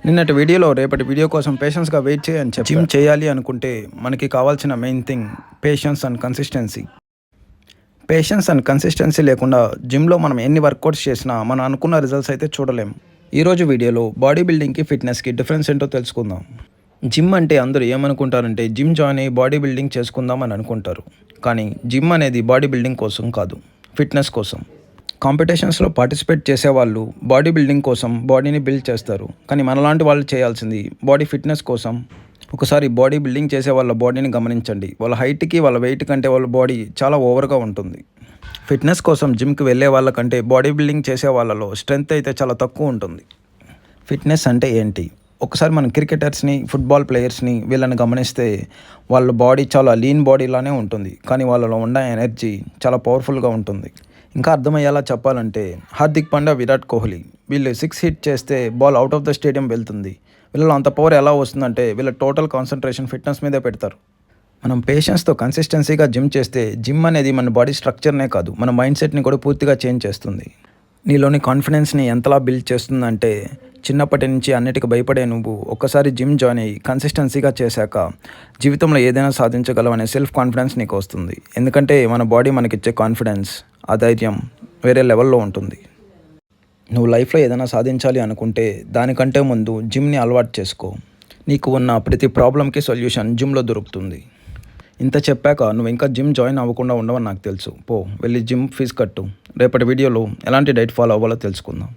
నిన్నటి వీడియోలో రేపటి వీడియో కోసం పేషెన్స్గా వెయిట్ చేయని చెప్పి జిమ్ చేయాలి అనుకుంటే మనకి కావాల్సిన main thing patience and consistency. Patience and consistency లేకుండా జిమ్లో మనం ఎన్ని వర్కౌట్స్ చేసినా మనం అనుకున్న రిజల్ట్స్ అయితే చూడలేం. ఈరోజు వీడియోలో బాడీ బిల్డింగ్కి ఫిట్నెస్కి డిఫరెన్స్ ఏంటో తెలుసుకుందాం. జిమ్ అంటే అందరూ ఏమనుకుంటారంటే జిమ్ జాయిన్ అయ్యి బాడీ బిల్డింగ్ చేసుకుందాం అని అనుకుంటారు. కానీ జిమ్ అనేది బాడీ బిల్డింగ్ కోసం కాదు, ఫిట్నెస్ కోసం. కాంపిటీషన్స్లో పార్టిసిపేట్ చేసేవాళ్ళు బాడీ బిల్డింగ్ కోసం బాడీని బిల్డ్ చేస్తారు. కానీ మనలాంటి వాళ్ళు చేయాల్సింది బాడీ ఫిట్నెస్ కోసం. ఒకసారి బాడీ బిల్డింగ్ చేసే వాళ్ళ బాడీని గమనించండి. వాళ్ళ హైట్కి వాళ్ళ వెయిట్ కంటే వాళ్ళ బాడీ చాలా ఓవర్గా ఉంటుంది. ఫిట్నెస్ కోసం జిమ్కి వెళ్ళే వాళ్ళకంటే బాడీ బిల్డింగ్ చేసే వాళ్ళలో స్ట్రెంగ్త్ అయితే చాలా తక్కువ ఉంటుంది. ఫిట్నెస్ అంటే ఏంటి? ఒకసారి మనం క్రికెటర్స్ని, ఫుట్బాల్ ప్లేయర్స్ని వీళ్ళని గమనిస్తే వాళ్ళ బాడీ చాలా లీన్ బాడీలానే ఉంటుంది. కానీ వాళ్ళలో ఉన్న ఎనర్జీ చాలా పవర్ఫుల్గా ఉంటుంది. ఇంకా అర్థమయ్యేలా చెప్పాలంటే హార్దిక్ పాండ్యా, విరాట్ కోహ్లీ వీళ్ళు 6 హిట్ చేస్తే ball out of the stadium వెళ్తుంది. వీళ్ళలో అంత పవర్ ఎలా వస్తుందంటే వీళ్ళ టోటల్ కాన్సన్ట్రేషన్ ఫిట్నెస్ మీదే పెడతారు. మనం పేషెన్స్తో కన్సిస్టెన్సీగా జిమ్ చేస్తే జిమ్ అనేది మన బాడీ స్ట్రక్చర్నే కాదు, మన మైండ్ సెట్ని కూడా పూర్తిగా చేంజ్ చేస్తుంది. నీలోని కాన్ఫిడెన్స్ని ఎంతలా బిల్డ్ చేస్తుందంటే చిన్నప్పటి నుంచి అన్నిటికీ భయపడే నువ్వు ఒక్కసారి జిమ్ జాయిన్ అయ్యి కన్సిస్టెన్సీగా చేశాక జీవితంలో ఏదైనా సాధించగలవనే సెల్ఫ్ కాన్ఫిడెన్స్ నీకు వస్తుంది. ఎందుకంటే మన బాడీ మనకిచ్చే కాన్ఫిడెన్స్, ఆ ధైర్యం వేరే లెవెల్లో ఉంటుంది. నువ్వు లైఫ్లో ఏదైనా సాధించాలి అనుకుంటే దానికంటే ముందు జిమ్ని అలవాటు చేసుకో. నీకు ఉన్న ప్రతి ప్రాబ్లంకి సొల్యూషన్ జిమ్లో దొరుకుతుంది. ఇంత చెప్పాక నువ్వు ఇంకా జిమ్ జాయిన్ అవ్వకుండా ఉండవని నాకు తెలుసు. వెళ్ళి జిమ్ ఫీజు కట్టు. రేపటి వీడియోలో ఎలాంటి డైట్ ఫాలో అవ్వాలో తెలుసుకుందాం.